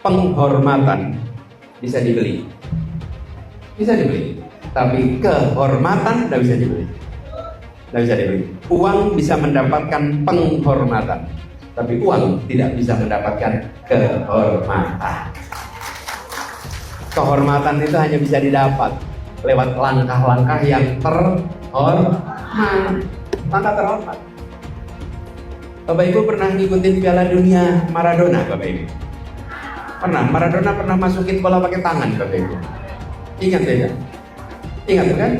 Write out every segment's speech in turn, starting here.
penghormatan bisa dibeli. Bisa dibeli. Tapi kehormatan tidak bisa dibeli. Tidak bisa dibeli. Uang bisa mendapatkan penghormatan, tapi uang tidak bisa mendapatkan kehormatan. Kehormatan itu hanya bisa didapat lewat langkah-langkah yang terhormat. Langkah terhormat. Bapak Ibu pernah ngikutin Piala Dunia Maradona, Bapak Ibu? Pernah? Maradona pernah masukin bola pakai tangan, Bapak Ibu? Ingat ya? Ingat kan?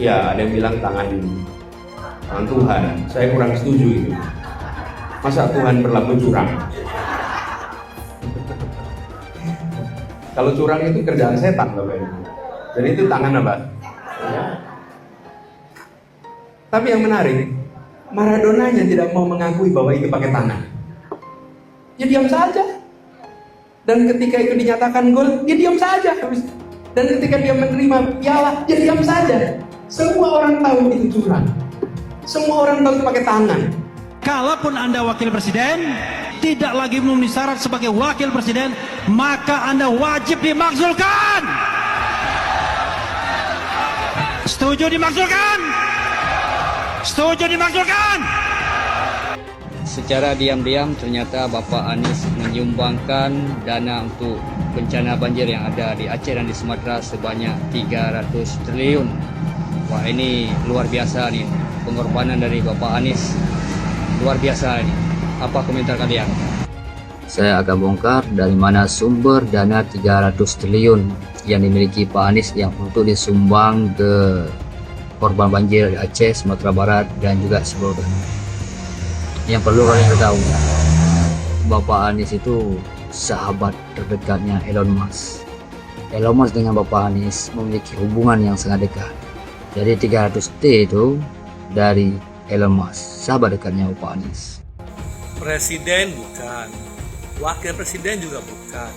Ya, ada yang bilang tangan Tuhan. Saya kurang setuju itu. Masa Tuhan berlaku curang? Kalau curang itu kerjaan setan, Bapak Ibu. Jadi itu tangan apa? Ya. Tapi yang menarik, Maradonanya tidak mau mengakui bahwa itu pakai tangan. Ya diam saja. Dan ketika itu dinyatakan gol, dia diam saja. Dan ketika dia menerima piala, dia diam saja. Semua orang tahu itu curang. Semua orang tahu itu pakai tangan. Kalaupun Anda wakil presiden, tidak lagi memenuhi syarat sebagai wakil presiden, maka Anda wajib dimakzulkan. Setuju dimakzulkan? Setuju dimakzulkan? Secara diam-diam ternyata Bapak Anies menyumbangkan dana untuk bencana banjir yang ada di Aceh dan di Sumatera sebanyak 300 triliun. Wah, ini luar biasa nih, pengorbanan dari Bapak Anies. Luar biasa ini. Apa komentar kalian? Saya akan bongkar dari mana sumber dana 300 triliun yang dimiliki Pak Anies yang untuk disumbang ke korban banjir di Aceh, Sumatera Barat, dan juga seluruh dunia. Yang perlu kalian tahu, Bapak Anies itu sahabat terdekatnya Elon Musk. Elon Musk dengan Bapak Anies memiliki hubungan yang sangat dekat. Jadi 300T itu dari Elon Musk, sahabat dekatnya Bapak Anies. Presiden bukan, wakil presiden juga bukan,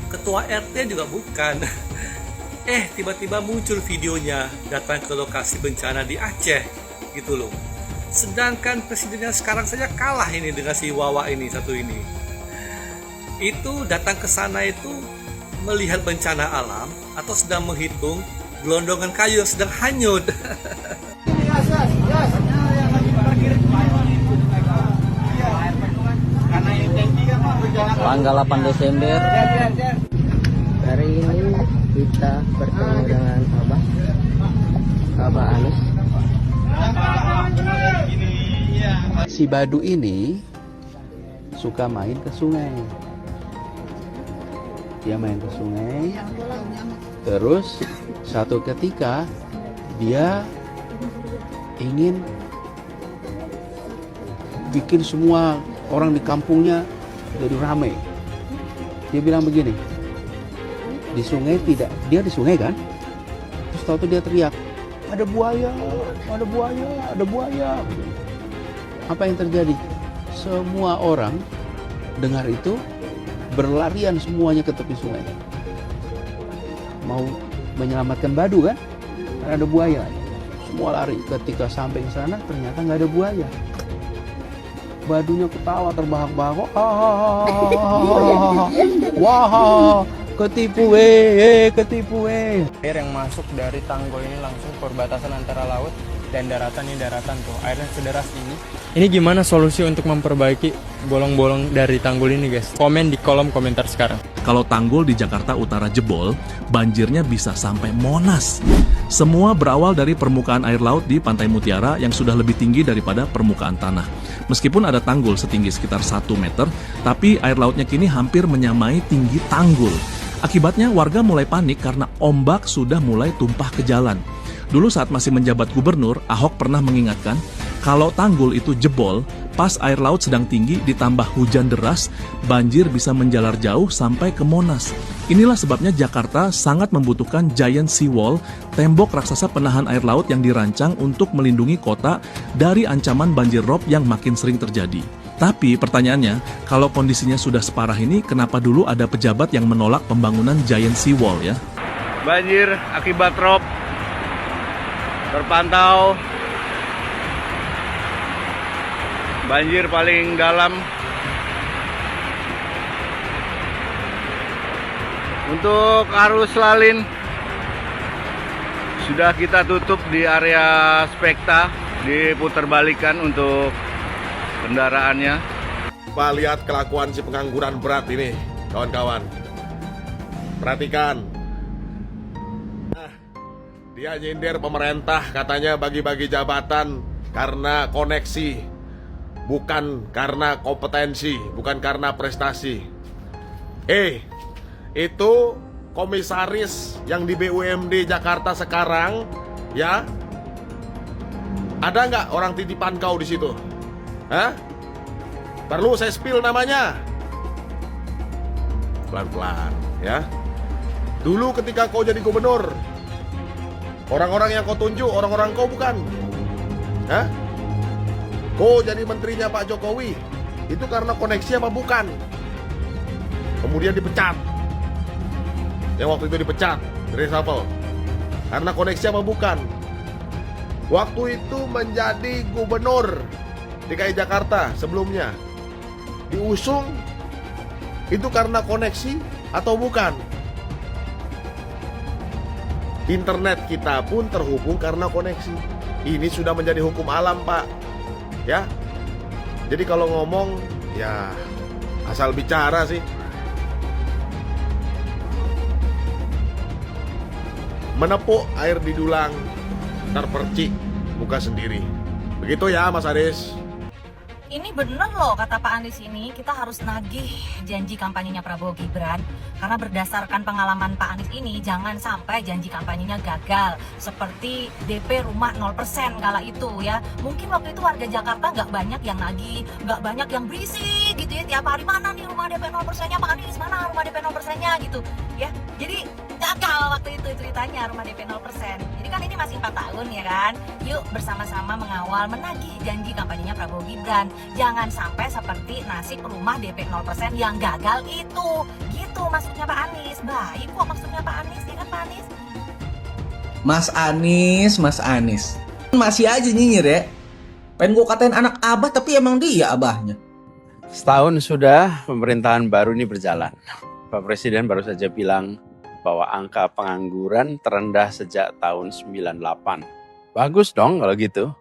ketua RT juga bukan. Tiba-tiba muncul videonya datang ke lokasi bencana di Aceh gitu loh. Sedangkan presidennya sekarang saja kalah ini dengan si Wawa ini satu ini. Itu datang ke sana itu melihat bencana alam atau sedang menghitung gelondongan kayu yang sedang hanyut. Tanggal 8 Desember. Hari ini kita bertemu dengan Abah Anies. Si Badu ini suka main ke sungai. Dia main ke sungai. Terus satu ketika dia ingin bikin semua orang di kampungnya jadi ramai. Dia bilang begini, di sungai tidak, dia di sungai kan, terus tahu dia teriak, ada buaya, ada buaya, ada buaya. Apa yang terjadi? Semua orang dengar itu berlarian semuanya ke tepi sungai, mau menyelamatkan Badu kan, karena ada buaya. Semua lari. Ketika sampai ke sana ternyata nggak ada buaya. Badunya ketawa terbahak-bahak. Wah, ketipu ketipu. Air yang masuk dari tanggul ini langsung perbatasan antara laut dan daratan, ini daratan tuh. Airnya sederas ini. Ini gimana solusi untuk memperbaiki bolong-bolong dari tanggul ini, guys? Komen di kolom komentar sekarang. Kalau tanggul di Jakarta Utara jebol, banjirnya bisa sampai Monas. Semua berawal dari permukaan air laut di Pantai Mutiara yang sudah lebih tinggi daripada permukaan tanah. Meskipun ada tanggul setinggi sekitar 1 meter, tapi air lautnya kini hampir menyamai tinggi tanggul. Akibatnya warga mulai panik karena ombak sudah mulai tumpah ke jalan. Dulu saat masih menjabat gubernur, Ahok pernah mengingatkan, kalau tanggul itu jebol, pas air laut sedang tinggi ditambah hujan deras, banjir bisa menjalar jauh sampai ke Monas. Inilah sebabnya Jakarta sangat membutuhkan giant seawall, tembok raksasa penahan air laut yang dirancang untuk melindungi kota dari ancaman banjir rob yang makin sering terjadi. Tapi pertanyaannya, kalau kondisinya sudah separah ini, kenapa dulu ada pejabat yang menolak pembangunan giant seawall ya? Banjir akibat rob terpantau banjir paling dalam. Untuk arus lalin sudah kita tutup di area Spekta, diputerbalikan untuk kendaraannya. Pak, lihat kelakuan si pengangguran berat ini, kawan-kawan. Perhatikan. Dia nyindir pemerintah, katanya bagi-bagi jabatan karena koneksi, bukan karena kompetensi, bukan karena prestasi. Itu komisaris yang di BUMD Jakarta sekarang, ya? Ada nggak orang titipan kau di situ? Hah? Perlu saya spill namanya? Pelan-pelan, ya. Dulu ketika kau jadi gubernur, orang-orang yang kau tunjuk, orang-orang kau bukan. Hah? Kau jadi menterinya Pak Jokowi, itu karena koneksi apa bukan? Kemudian dipecat. Yang waktu itu dipecat, reshuffle. Karena koneksi apa bukan? Waktu itu menjadi gubernur DKI Jakarta sebelumnya, diusung, itu karena koneksi atau bukan? Internet kita pun terhubung karena koneksi. Ini sudah menjadi hukum alam, Pak. Ya. Jadi kalau ngomong, ya asal bicara sih. Menepuk air di dulang, terpercik muka sendiri. Begitu ya, Mas Aris. Ini bener loh kata Pak Anies ini, kita harus nagih janji kampanyenya Prabowo Gibran. Karena berdasarkan pengalaman Pak Anies ini, jangan sampai janji kampanyenya gagal. Seperti DP rumah 0% kala itu ya. Mungkin waktu itu warga Jakarta nggak banyak yang nagih, nggak banyak yang berisik gitu ya. Tiap hari, mana nih rumah DP 0%-nya Pak Anies, mana rumah DP 0%-nya gitu ya. Jadi gagal waktu itu ceritanya rumah DP 0%. Jadi kan ini masih 4 tahun ya kan. Yuk bersama-sama mengawal menagih janji kampanyenya Prabowo Gibran. Jangan sampai seperti nasib rumah DP 0% yang gagal itu. Gitu maksudnya Pak Anies. Baik kok maksudnya Pak Anies, ya kan Pak Anies? Mas Anies. Masih aja nyinyir ya. Pengen gue katain anak abah tapi emang dia abahnya. Setahun sudah pemerintahan baru ini berjalan. Pak Presiden baru saja bilang bahwa angka pengangguran terendah sejak tahun 98. Bagus dong kalau gitu.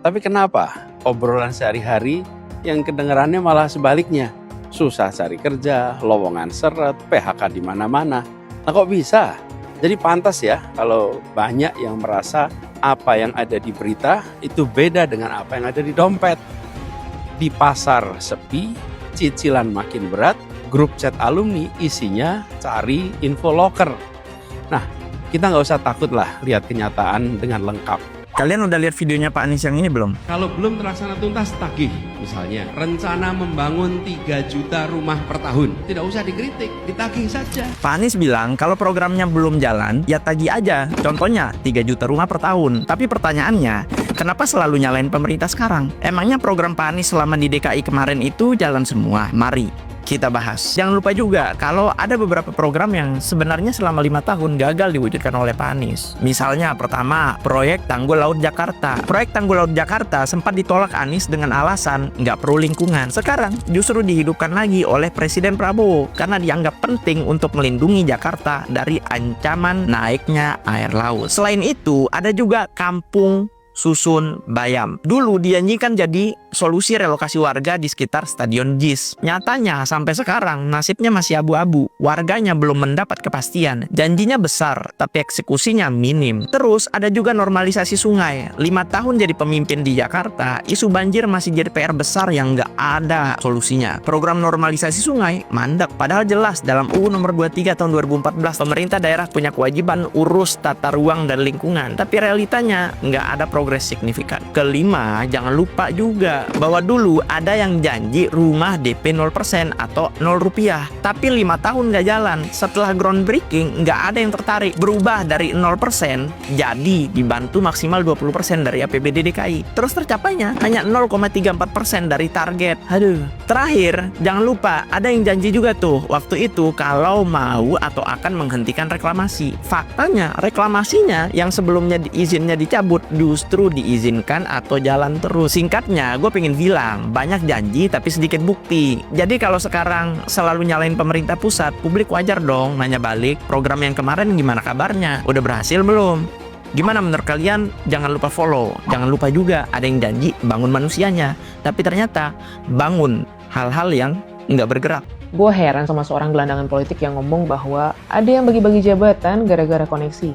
Tapi kenapa obrolan sehari-hari yang kedengarannya malah sebaliknya? Susah cari kerja, lowongan seret, PHK di mana-mana. Nah kok bisa? Jadi pantas ya kalau banyak yang merasa apa yang ada di berita itu beda dengan apa yang ada di dompet. Di pasar sepi, cicilan makin berat, grup chat alumni isinya cari info loker. Nah, kita nggak usah takut lah lihat kenyataan dengan lengkap. Kalian udah lihat videonya Pak Anies yang ini belum? Kalau belum terlaksana tuntas, tagih. Misalnya, rencana membangun 3 juta rumah per tahun. Tidak usah dikritik, ditagih saja. Pak Anies bilang kalau programnya belum jalan, ya tagih aja. Contohnya 3 juta rumah per tahun. Tapi pertanyaannya, kenapa selalu nyalain pemerintah sekarang? Emangnya program Pak Anies selama di DKI kemarin itu jalan semua? Mari kita bahas. Jangan lupa juga kalau ada beberapa program yang sebenarnya selama 5 tahun gagal diwujudkan oleh Pak Anies. Misalnya pertama, proyek Tanggul Laut Jakarta. Proyek Tanggul Laut Jakarta sempat ditolak Anies dengan alasan nggak perlu lingkungan. Sekarang justru dihidupkan lagi oleh Presiden Prabowo karena dianggap penting untuk melindungi Jakarta dari ancaman naiknya air laut. Selain itu, ada juga Kampung Susun Bayam. Dulu dijanjikan jadi solusi relokasi warga di sekitar Stadion JIS. Nyatanya sampai sekarang nasibnya masih abu-abu. Warganya belum mendapat kepastian. Janjinya besar, tapi eksekusinya minim. Terus ada juga normalisasi sungai. 5 tahun jadi pemimpin di Jakarta, isu banjir masih jadi PR besar yang nggak ada solusinya. Program normalisasi sungai mandek. Padahal jelas dalam UU nomor 23 tahun 2014 pemerintah daerah punya kewajiban urus tata ruang dan lingkungan. Tapi realitanya nggak ada progres signifikan. Kelima, jangan lupa juga bahwa dulu ada yang janji rumah DP 0% atau 0 rupiah. Tapi 5 tahun nggak jalan. Setelah groundbreaking, nggak ada yang tertarik. Berubah dari 0% jadi dibantu maksimal 20% dari APBD DKI. Terus tercapainya hanya 0,34% dari target. Aduh. Terakhir, jangan lupa ada yang janji juga tuh waktu itu kalau mau atau akan menghentikan reklamasi. Faktanya reklamasinya yang sebelumnya izinnya dicabut justru diizinkan atau jalan terus. Singkatnya, gue pengen bilang, banyak janji tapi sedikit bukti. Jadi kalau sekarang selalu nyalain pemerintah pusat, publik wajar dong nanya balik, program yang kemarin gimana kabarnya? Udah berhasil belum? Gimana menurut kalian? Jangan lupa follow. Jangan lupa juga ada yang janji bangun manusianya, tapi ternyata bangun hal-hal yang nggak bergerak. Gue heran sama seorang gelandangan politik yang ngomong bahwa ada yang bagi-bagi jabatan gara-gara koneksi.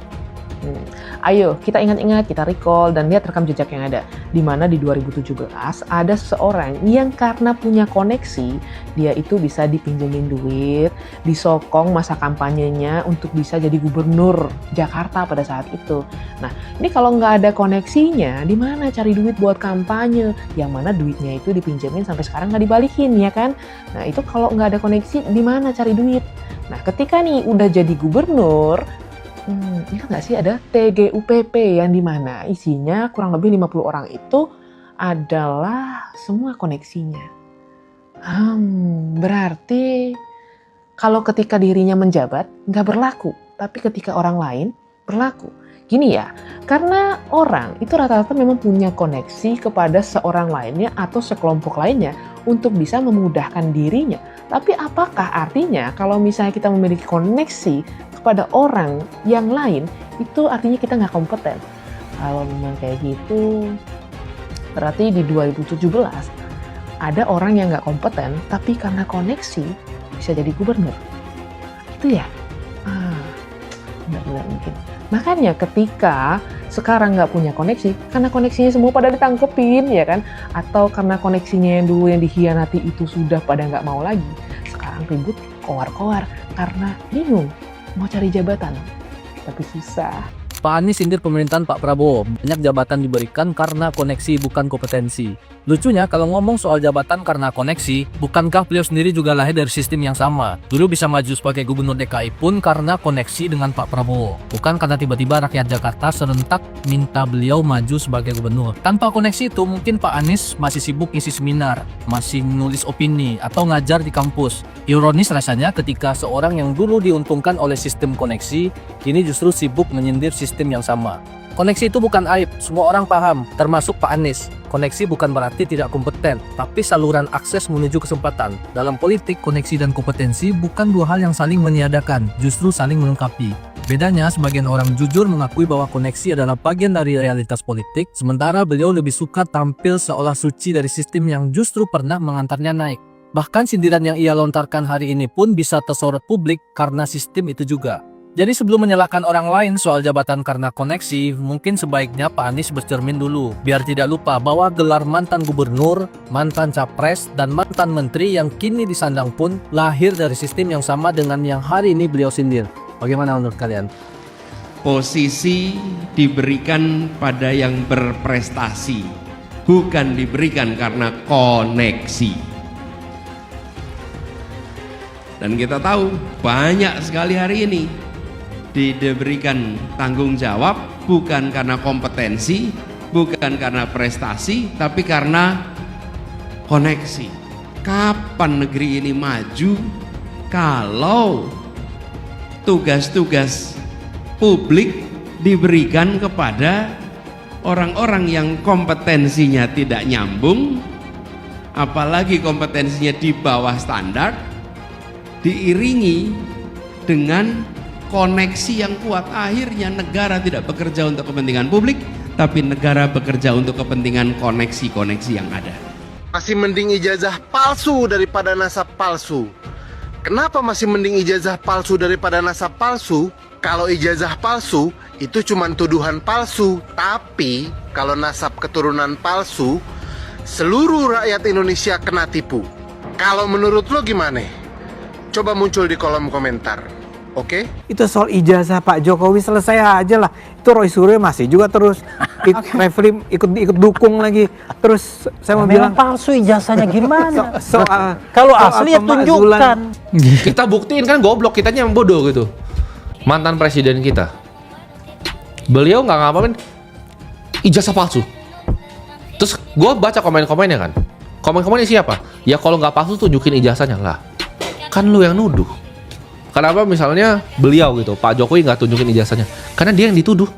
Ayo, kita ingat-ingat, kita recall, dan lihat rekam jejak yang ada. Di mana di 2017 ada seseorang yang karena punya koneksi, dia itu bisa dipinjemin duit, disokong masa kampanyenya untuk bisa jadi gubernur Jakarta pada saat itu. Nah, ini kalau nggak ada koneksinya, di mana cari duit buat kampanye? Yang mana duitnya itu dipinjemin sampai sekarang nggak dibalikin, ya kan? Nah, itu kalau nggak ada koneksi, di mana cari duit? Nah, ketika nih udah jadi gubernur, ingat nggak sih ada TGUPP yang dimana isinya kurang lebih 50 orang itu adalah semua koneksinya. Berarti kalau ketika dirinya menjabat nggak berlaku, tapi ketika orang lain berlaku. Gini ya, karena orang itu rata-rata memang punya koneksi kepada seorang lainnya atau sekelompok lainnya untuk bisa memudahkan dirinya. Tapi apakah artinya kalau misalnya kita memiliki koneksi kepada orang yang lain, itu artinya kita nggak kompeten? Kalau memang kayak gitu, berarti di 2017 ada orang yang nggak kompeten, tapi karena koneksi bisa jadi gubernur. Itu ya? Benar-benar mungkin. Makanya ketika sekarang nggak punya koneksi, karena koneksinya semua pada ditangkepin, ya kan? Atau karena koneksinya yang dulu yang dikhianati itu sudah pada nggak mau lagi, sekarang ribut koar-koar karena bingung mau cari jabatan, tapi susah. Pak Anies sindir pemerintahan Pak Prabowo, banyak jabatan diberikan karena koneksi bukan kompetensi. Lucunya kalau ngomong soal jabatan karena koneksi, bukankah beliau sendiri juga lahir dari sistem yang sama? Dulu bisa maju sebagai gubernur DKI pun karena koneksi dengan Pak Prabowo, bukan karena tiba-tiba rakyat Jakarta serentak minta beliau maju sebagai gubernur. Tanpa koneksi itu mungkin Pak Anies masih sibuk isi seminar, masih nulis opini, atau ngajar di kampus. Ironis rasanya ketika seorang yang dulu diuntungkan oleh sistem koneksi, kini justru sibuk menyindir sistem yang sama. Koneksi itu bukan aib, semua orang paham, termasuk Pak Anies. Koneksi bukan berarti tidak kompeten, tapi saluran akses menuju kesempatan. Dalam politik, koneksi dan kompetensi bukan dua hal yang saling meniadakan, justru saling melengkapi. Bedanya, sebagian orang jujur mengakui bahwa koneksi adalah bagian dari realitas politik, sementara beliau lebih suka tampil seolah suci dari sistem yang justru pernah mengantarnya naik. Bahkan sindiran yang ia lontarkan hari ini pun bisa tersorot publik karena sistem itu juga. Jadi sebelum menyalahkan orang lain soal jabatan karena koneksi, mungkin sebaiknya Pak Anies bercermin dulu, biar tidak lupa bahwa gelar mantan gubernur, mantan capres, dan mantan menteri yang kini disandang pun lahir dari sistem yang sama dengan yang hari ini beliau sindir. Bagaimana menurut kalian? Posisi diberikan pada yang berprestasi, bukan diberikan karena koneksi. Dan kita tahu banyak sekali hari ini diberikan tanggung jawab bukan karena kompetensi, bukan karena prestasi, tapi karena koneksi. Kapan negeri ini maju kalau tugas-tugas publik diberikan kepada orang-orang yang kompetensinya tidak nyambung, apalagi kompetensinya di bawah standar, diiringi dengan koneksi yang kuat. Akhirnya negara tidak bekerja untuk kepentingan publik, tapi negara bekerja untuk kepentingan koneksi-koneksi yang ada. Masih mending ijazah palsu daripada nasab palsu. Kenapa masih mending ijazah palsu daripada nasab palsu? Kalau ijazah palsu itu cuma tuduhan palsu, tapi kalau nasab keturunan palsu, seluruh rakyat Indonesia kena tipu. Kalau menurut lo gimana? Coba muncul di kolom komentar. Oke? Itu soal ijazah Pak Jokowi selesai aja lah. Itu Roy Suryo masih juga terus referee ikut dukung lagi. Terus saya mau bilang palsu ijazahnya gimana? Soal kalau asli ya tunjukkan. Kita buktiin kan goblok, kitanya yang bodoh gitu. Mantan presiden kita, beliau nggak ngapain ijazah palsu. Terus gue baca komen-komennya kan. Komen-komennya siapa? Ya kalau nggak palsu tunjukin ijazahnya lah. Kan lu yang nuduh. Kenapa misalnya beliau gitu, Pak Jokowi nggak tunjukin ijazahnya? Karena dia yang dituduh.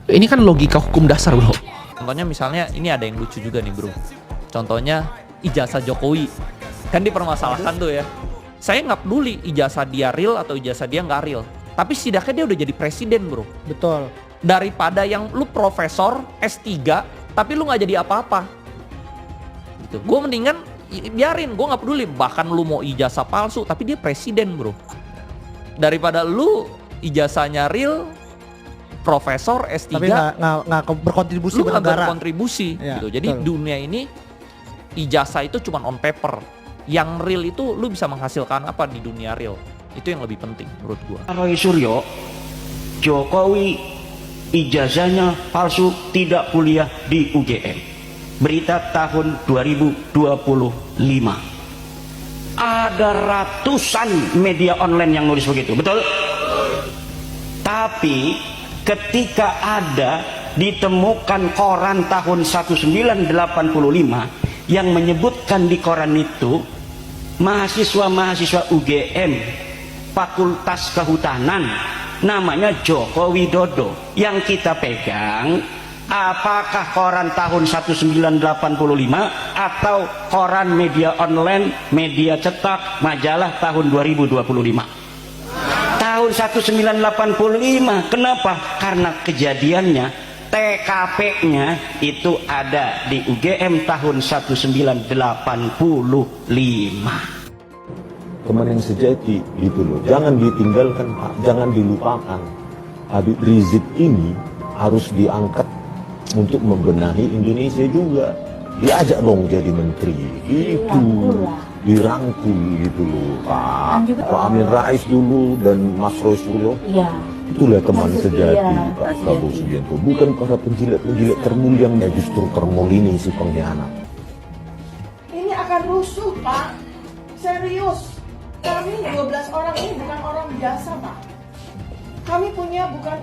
Ini kan logika hukum dasar bro. Contohnya misalnya ini ada yang lucu juga nih bro. Contohnya ijazah Jokowi. Kan dipermasalahkan tuh ya. Saya nggak peduli ijazah dia real atau ijazah dia nggak real. Tapi setidaknya dia udah jadi presiden bro. Betul. Daripada yang lu profesor S3 tapi lu nggak jadi apa-apa. Gitu. Gue mendingan biarin, gue nggak peduli. Bahkan lu mau ijazah palsu tapi dia presiden bro. Daripada lu ijazahnya real, profesor S3 tapi nggak berkontribusi lu buat negara. berkontribusi Ya, gitu. Jadi betul. dunia ini ijazah itu cuma on paper. Yang real itu lu bisa menghasilkan apa di dunia real. Itu yang lebih penting menurut gua. Roy Suryo, Jokowi ijazahnya palsu, tidak kuliah di UGM. Berita tahun 2025. Ada ratusan media online yang nulis begitu, betul? Tapi ketika ada ditemukan koran tahun 1985 yang menyebutkan di koran itu mahasiswa-mahasiswa UGM Fakultas Kehutanan namanya Joko Widodo, yang kita pegang apakah koran tahun 1985 atau koran media online, media cetak, majalah tahun 2025. Tahun 1985. Kenapa? Karena kejadiannya TKP-nya itu ada di UGM tahun 1985. Teman yang sejati gitu loh, jangan ditinggalkan Pak, jangan dilupakan. Habib Rizik ini harus diangkat untuk membenahi Indonesia juga. Diajak dong jadi menteri, itu dirangkul gitu loh Pak Amin Rais dulu dan Mas Roy Suryo. Iya. Itulah teman Iya, sejati iya, Pak Prabowo Subianto, bukan para penjilat-penjilat termul yang justru termul ini si pengkhianat. Ini akan rusuh Pak, serius. Kami 12 orang ini bukan orang biasa Pak. Kami punya bukan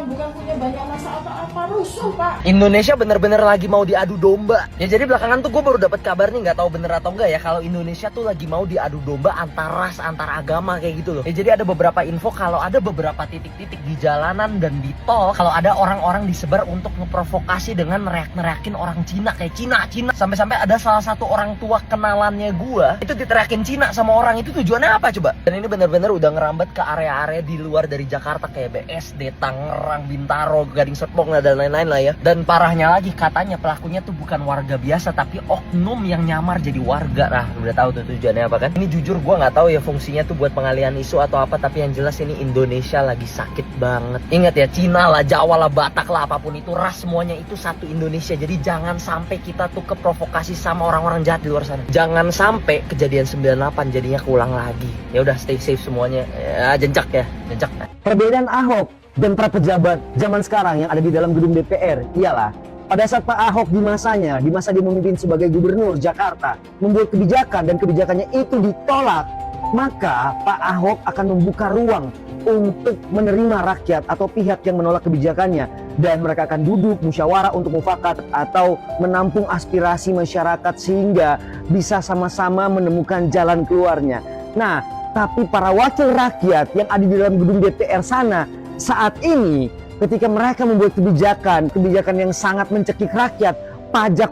punya banyak masa apa-apa, rusuh Pak. Indonesia bener-bener lagi mau diadu domba. Ya jadi belakangan tuh gue baru dapat kabar nih, nggak tahu bener atau enggak ya, kalau Indonesia tuh lagi mau diadu domba antar ras, antar agama kayak gitu loh. Ya jadi ada beberapa info kalau ada beberapa titik-titik di jalanan dan di tol, kalau ada orang-orang disebar untuk ngeprovokasi dengan neriak-neriakin orang Cina kayak Cina. Sampai-sampai ada salah satu orang tua kenalannya gue itu diteriakin Cina sama orang itu, tujuannya apa coba? Dan ini bener-bener udah ngerambat ke area-area di luar dari Jakarta kayak BSD, Tangerang, Bintaro, Gading Serpong dan lain-lain lah ya. Dan parahnya lagi katanya pelakunya tuh bukan warga biasa tapi oknum yang nyamar jadi warga. Nah udah tahu tuh tujuannya apa kan? Ini jujur gue nggak tahu ya fungsinya tuh buat pengalihan isu atau apa, tapi yang jelas ini Indonesia lagi sakit banget. Ingat ya, Cina lah, Jawa lah, Batak lah, apapun itu ras, semuanya itu satu Indonesia. Jadi jangan sampai kita tuh keprovokasi sama orang-orang jahat di luar sana. Jangan sampai kejadian 98 jadinya keulang lagi. Ya udah, stay safe semuanya. Ya, jencak ya, jencak. Perbedaan Ahok dan para pejabat zaman sekarang yang ada di dalam gedung DPR ialah pada saat Pak Ahok di masa dia memimpin sebagai gubernur Jakarta membuat kebijakan dan kebijakannya itu ditolak, maka Pak Ahok akan membuka ruang untuk menerima rakyat atau pihak yang menolak kebijakannya, dan mereka akan duduk musyawarah untuk mufakat atau menampung aspirasi masyarakat sehingga bisa sama-sama menemukan jalan keluarnya. Nah, tapi para wakil rakyat yang ada di dalam gedung DPR sana saat ini, ketika mereka membuat kebijakan yang sangat mencekik rakyat, pajak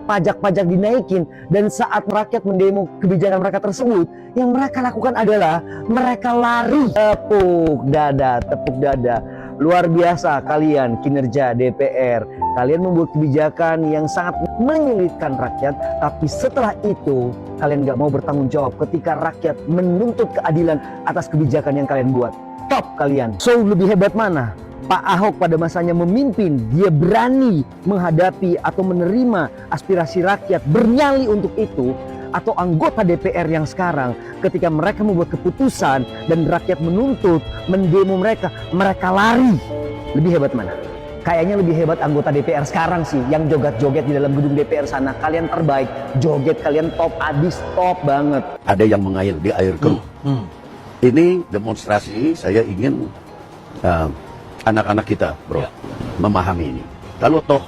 dinaikin, dan saat rakyat mendemo kebijakan mereka tersebut, yang mereka lakukan adalah mereka lari. Tepuk dada. Luar biasa kalian kinerja DPR. Kalian membuat kebijakan yang sangat menyulitkan rakyat, tapi setelah itu kalian gak mau bertanggung jawab ketika rakyat menuntut keadilan atas kebijakan yang kalian buat. Top kalian. So, lebih hebat mana? Pak Ahok pada masanya memimpin, dia berani menghadapi atau menerima aspirasi rakyat, bernyali untuk itu, atau anggota DPR yang sekarang ketika mereka membuat keputusan dan rakyat menuntut, mendemo mereka lari. Lebih hebat mana? Kayaknya lebih hebat anggota DPR sekarang sih yang joget-joget di dalam gedung DPR sana. Kalian terbaik, joget kalian top abis, top banget. Ada yang mengail di air keruh. Ini demonstrasi, saya ingin anak-anak kita, bro, memahami ini. Kalau toh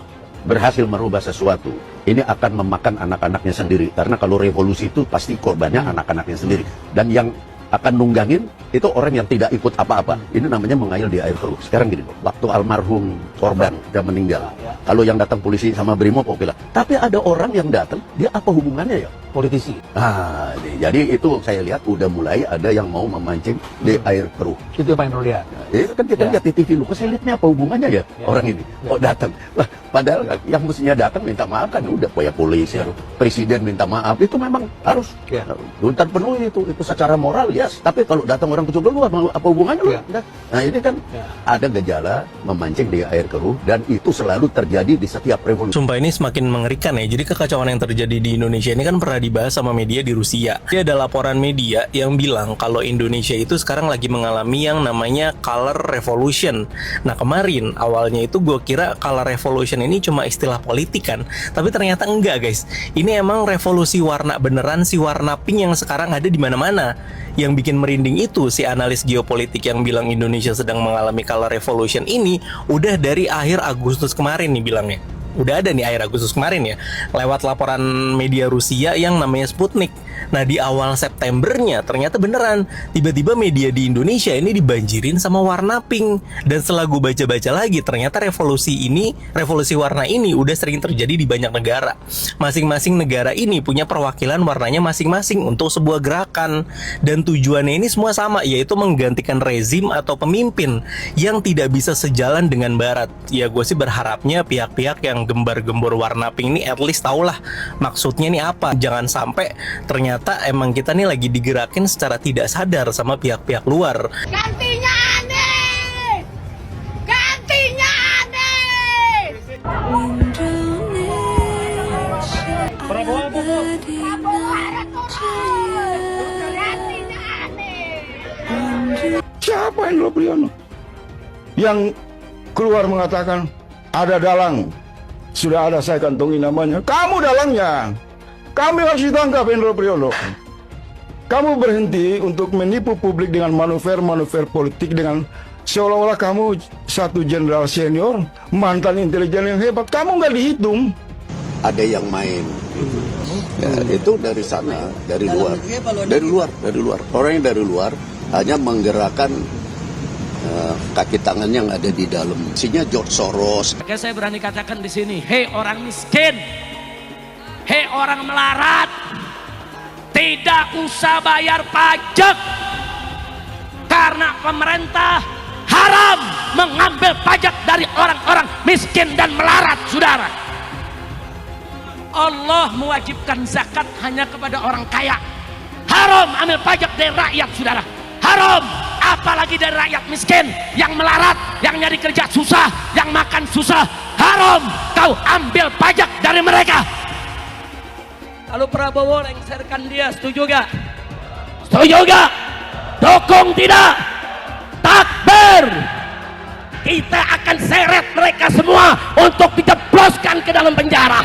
berhasil merubah sesuatu, ini akan memakan anak-anaknya sendiri. Karena kalau revolusi itu pasti korbannya anak-anaknya sendiri. Dan yang akan nunggangin itu orang yang tidak ikut apa-apa. Ini namanya mengayal di air keruh. Sekarang gini, waktu almarhum korban dia meninggal, kalau yang datang polisi sama Brimob oke lah. Tapi ada orang yang datang, dia apa hubungannya ya? Politisi. Nah, jadi itu saya lihat udah mulai ada yang mau memancing di air keruh. Itu yang paling perlu lihat. Itu kan kita lihat di TV lu, kok saya lihatnya apa hubungannya ya orang ini? Kok datang? Lah, padahal yang mestinya datang minta maaf kan udah kayak polisi, presiden minta maaf, itu memang harus tuntutan penuh itu secara moral yes. Tapi kalau datang orang kecil lu apa hubungannya lu? Nah ini kan ada gejala memancing di air keruh dan itu selalu terjadi di setiap revolusi. Sumpah ini semakin mengerikan ya. Jadi kekacauan yang terjadi di Indonesia ini kan pernah dibahas sama media di Rusia. Jadi ada laporan media yang bilang kalau Indonesia itu sekarang lagi mengalami yang namanya color revolution. Nah kemarin awalnya itu gue kira color revolution ini cuma istilah politik kan, tapi ternyata enggak guys. Ini emang revolusi warna beneran, si warna pink yang sekarang ada di mana-mana. Yang bikin merinding itu si analis geopolitik yang bilang Indonesia sedang mengalami color revolution ini udah dari akhir Agustus kemarin nih bilangnya. Udah ada nih akhir Agustus kemarin ya, lewat laporan media Rusia yang namanya Sputnik. Nah di awal Septembernya ternyata beneran tiba-tiba media di Indonesia ini dibanjirin sama warna pink. Dan setelah gue baca-baca lagi ternyata revolusi warna ini udah sering terjadi di banyak negara. Masing-masing negara ini punya perwakilan warnanya masing-masing untuk sebuah gerakan. Dan tujuannya ini semua sama, yaitu menggantikan rezim atau pemimpin yang tidak bisa sejalan dengan Barat. Ya gue sih berharapnya pihak-pihak yang gembar-gembor warna pink ini at least tahulah maksudnya ini apa. Jangan sampai ternyata emang kita nih lagi digerakin secara tidak sadar sama pihak-pihak luar. Gantinya aneh! Gantinya aneh! Siapa Hendro Priyono yang keluar mengatakan ada dalang? Sudah ada saya kantongi namanya. Kamu dalangnya. Kami harus ditangkap Hendro Priyono. Kamu berhenti untuk menipu publik dengan manuver-manuver politik dengan seolah-olah kamu satu jenderal senior, mantan intelijen yang hebat. Kamu nggak dihitung. Ada yang main. Ya, itu dari sana, dari luar. Orang yang dari luar hanya menggerakkan kaki tangan yang ada di dalam. Isinya George Soros. Maka saya berani katakan di sini, hei orang miskin, hei orang melarat, tidak usah bayar pajak karena pemerintah haram mengambil pajak dari orang-orang miskin dan melarat, saudara. Allah mewajibkan zakat hanya kepada orang kaya. Haram ambil pajak dari rakyat, saudara. Haram, apalagi dari rakyat miskin yang melarat, yang nyari kerja susah, yang makan susah. Haram kau ambil pajak dari mereka. Kalau Prabowo lengserkan dia, setuju gak? Setuju gak? Dukung tidak? Takbir! Kita akan seret mereka semua untuk dijebloskan ke dalam penjara.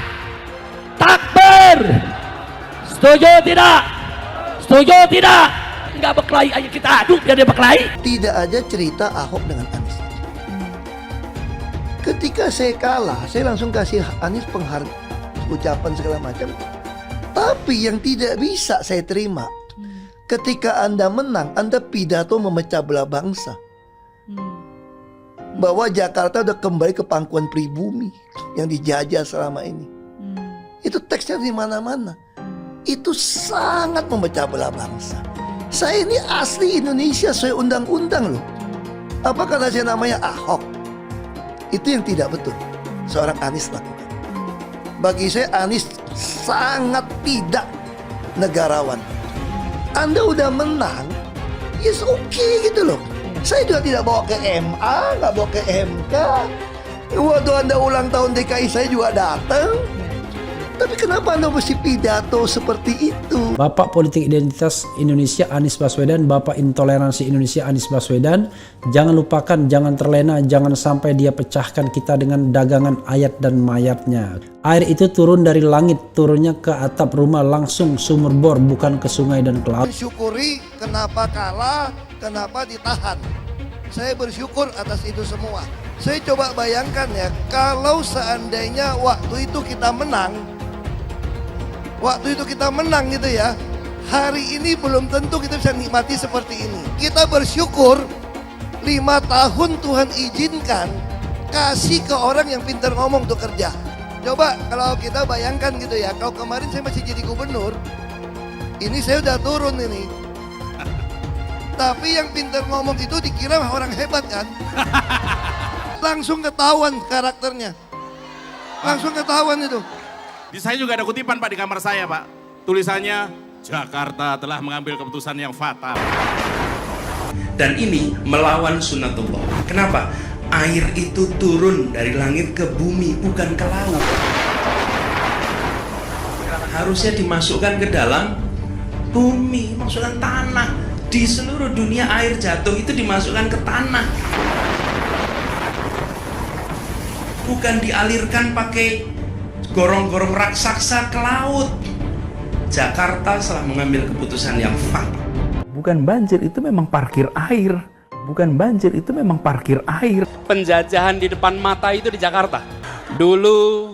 Takbir! Setuju tidak? Setuju tidak? Enggak berkelahi, ayo kita adu biar dia berkelahi. Tidak ada cerita Ahok dengan Anies. Ketika saya kalah, saya langsung kasih Anies penghargaan, ucapan segala macam. Tapi yang tidak bisa saya terima, ketika Anda menang, Anda pidato memecah belah bangsa. Bahwa Jakarta udah kembali ke pangkuan pribumi yang dijajah selama ini. Itu teksnya di mana-mana. Itu sangat memecah belah bangsa. Saya ini asli Indonesia sesuai undang-undang loh. Apa karena saya namanya Ahok? Itu yang tidak betul seorang Anies lakukan. Bagi saya Anies sangat tidak negarawan. Anda udah menang, yes okay gitu loh. Saya juga tidak bawa ke MA, nggak bawa ke MK. Waktu Anda ulang tahun DKI saya juga datang. Tapi kenapa Anda mesti pidato seperti itu? Bapak Politik Identitas Indonesia Anies Baswedan, Bapak Intoleransi Indonesia Anies Baswedan. Jangan lupakan, jangan terlena, jangan sampai dia pecahkan kita dengan dagangan ayat dan mayatnya. Air itu turun dari langit, turunnya ke atap rumah langsung sumur bor, bukan ke sungai dan ke laut. Bersyukuri kenapa kalah, kenapa ditahan. Saya bersyukur atas itu semua. Saya coba bayangkan ya, kalau seandainya waktu itu kita menang gitu ya, hari ini belum tentu kita bisa nikmati seperti ini. Kita bersyukur 5 tahun Tuhan izinkan kasih ke orang yang pintar ngomong untuk kerja. Coba kalau kita bayangkan gitu ya, kalau kemarin saya masih jadi gubernur, ini saya udah turun ini. Tapi yang pintar ngomong itu dikira orang hebat kan? Langsung ketahuan karakternya. Langsung ketahuan itu. Di saya juga ada kutipan Pak di kamar saya Pak. Tulisannya, Jakarta telah mengambil keputusan yang fatal. Dan ini melawan sunnatullah. Kenapa? Air itu turun dari langit ke bumi, bukan ke laut. Harusnya dimasukkan ke dalam bumi, masukkan tanah. Di seluruh dunia air jatuh itu dimasukkan ke tanah. Bukan dialirkan pakai gorong-gorong raksasa ke laut. Jakarta telah mengambil keputusan yang fatal. Bukan banjir, itu memang parkir air. Bukan banjir, itu memang parkir air. Penjajahan di depan mata itu di Jakarta. Dulu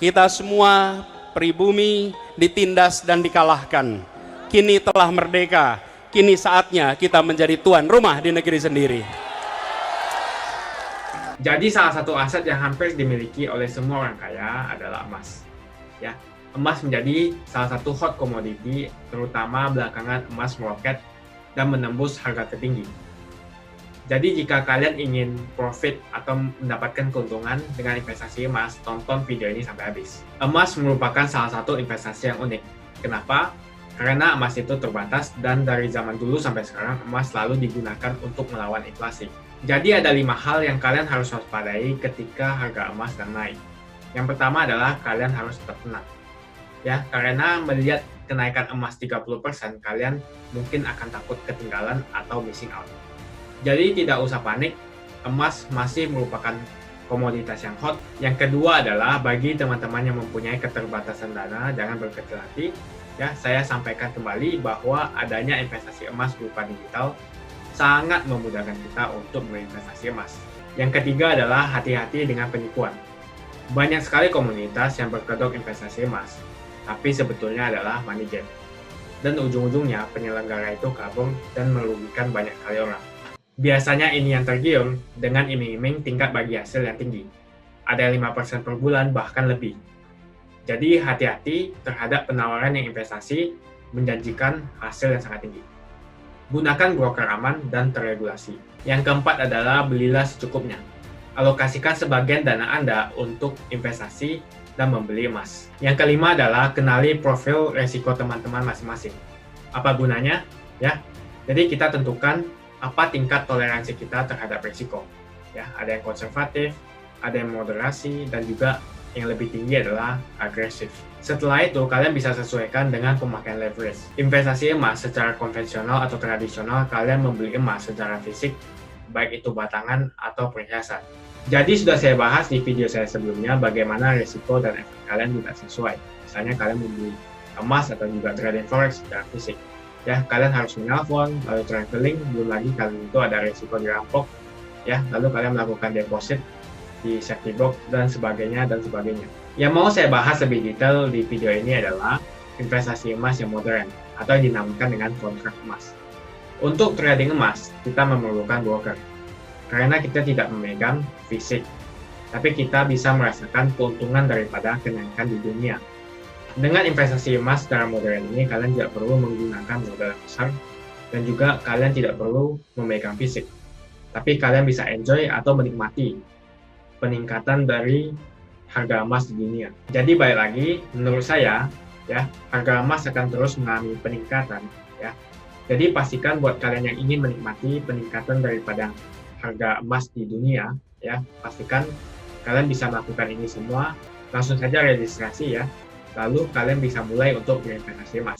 kita semua pribumi ditindas dan dikalahkan. Kini telah merdeka. Kini saatnya kita menjadi tuan rumah di negeri sendiri. Jadi salah satu aset yang hampir dimiliki oleh semua orang kaya adalah emas. Ya, emas menjadi salah satu hot commodity, terutama belakangan emas meroket dan menembus harga tertinggi. Jadi jika kalian ingin profit atau mendapatkan keuntungan dengan investasi emas, tonton video ini sampai habis. Emas merupakan salah satu investasi yang unik. Kenapa? Karena emas itu terbatas dan dari zaman dulu sampai sekarang emas selalu digunakan untuk melawan inflasi. Jadi ada 5 hal yang kalian harus waspadai ketika harga emas sedang naik. Yang pertama adalah kalian harus tetap tenang. Ya, karena melihat kenaikan emas 30%, kalian mungkin akan takut ketinggalan atau missing out. Jadi tidak usah panik, emas masih merupakan komoditas yang hot. Yang kedua adalah bagi teman-teman yang mempunyai keterbatasan dana, jangan berkecil hati. Ya, saya sampaikan kembali bahwa adanya investasi emas berupa digital sangat memudahkan kita untuk berinvestasi emas. Yang ketiga adalah hati-hati dengan penipuan. Banyak sekali komunitas yang berkedok investasi emas, tapi sebetulnya adalah money game. Dan ujung-ujungnya penyelenggara itu kabur dan merugikan banyak kali orang. Biasanya ini yang tergiur dengan iming-iming tingkat bagi hasil yang tinggi. Ada 5% per bulan, bahkan lebih. Jadi hati-hati terhadap penawaran yang investasi menjanjikan hasil yang sangat tinggi. Gunakan broker aman dan terregulasi. Yang keempat adalah belilah secukupnya. Alokasikan sebagian dana Anda untuk investasi dan membeli emas. Yang kelima adalah kenali profil resiko teman-teman masing-masing. Apa gunanya? Ya, jadi kita tentukan apa tingkat toleransi kita terhadap risiko. Ya, ada yang konservatif, ada yang moderasi, dan juga yang lebih tinggi adalah agresif. Setelah itu, kalian bisa sesuaikan dengan pemakaian leverage. Investasi emas secara konvensional atau tradisional, kalian membeli emas secara fisik, baik itu batangan atau perhiasan. Jadi sudah saya bahas di video saya sebelumnya bagaimana risiko dan efek kalian tidak sesuai. Misalnya kalian membeli emas atau juga trading forex secara fisik. Ya, kalian harus menelpon, lalu traveling, belum lagi kalian itu ada risiko dirampok, ya, lalu kalian melakukan deposit di safety box dan sebagainya dan sebagainya. Yang mau saya bahas lebih detail di video ini adalah investasi emas yang modern atau yang dinamakan dengan kontrak emas. Untuk trading emas, kita memerlukan broker karena kita tidak memegang fisik, tapi kita bisa merasakan keuntungan daripada kenaikan di dunia. Dengan investasi emas secara modern ini, kalian tidak perlu menggunakan modal besar dan juga kalian tidak perlu memegang fisik. Tapi kalian bisa enjoy atau menikmati peningkatan dari harga emas di dunia. Jadi balik lagi, menurut saya, ya, harga emas akan terus mengalami peningkatan. Ya. Jadi pastikan buat kalian yang ingin menikmati peningkatan daripada harga emas di dunia, ya, pastikan kalian bisa melakukan ini semua. Langsung saja registrasi ya. Lalu kalian bisa mulai untuk berinvestasi emas.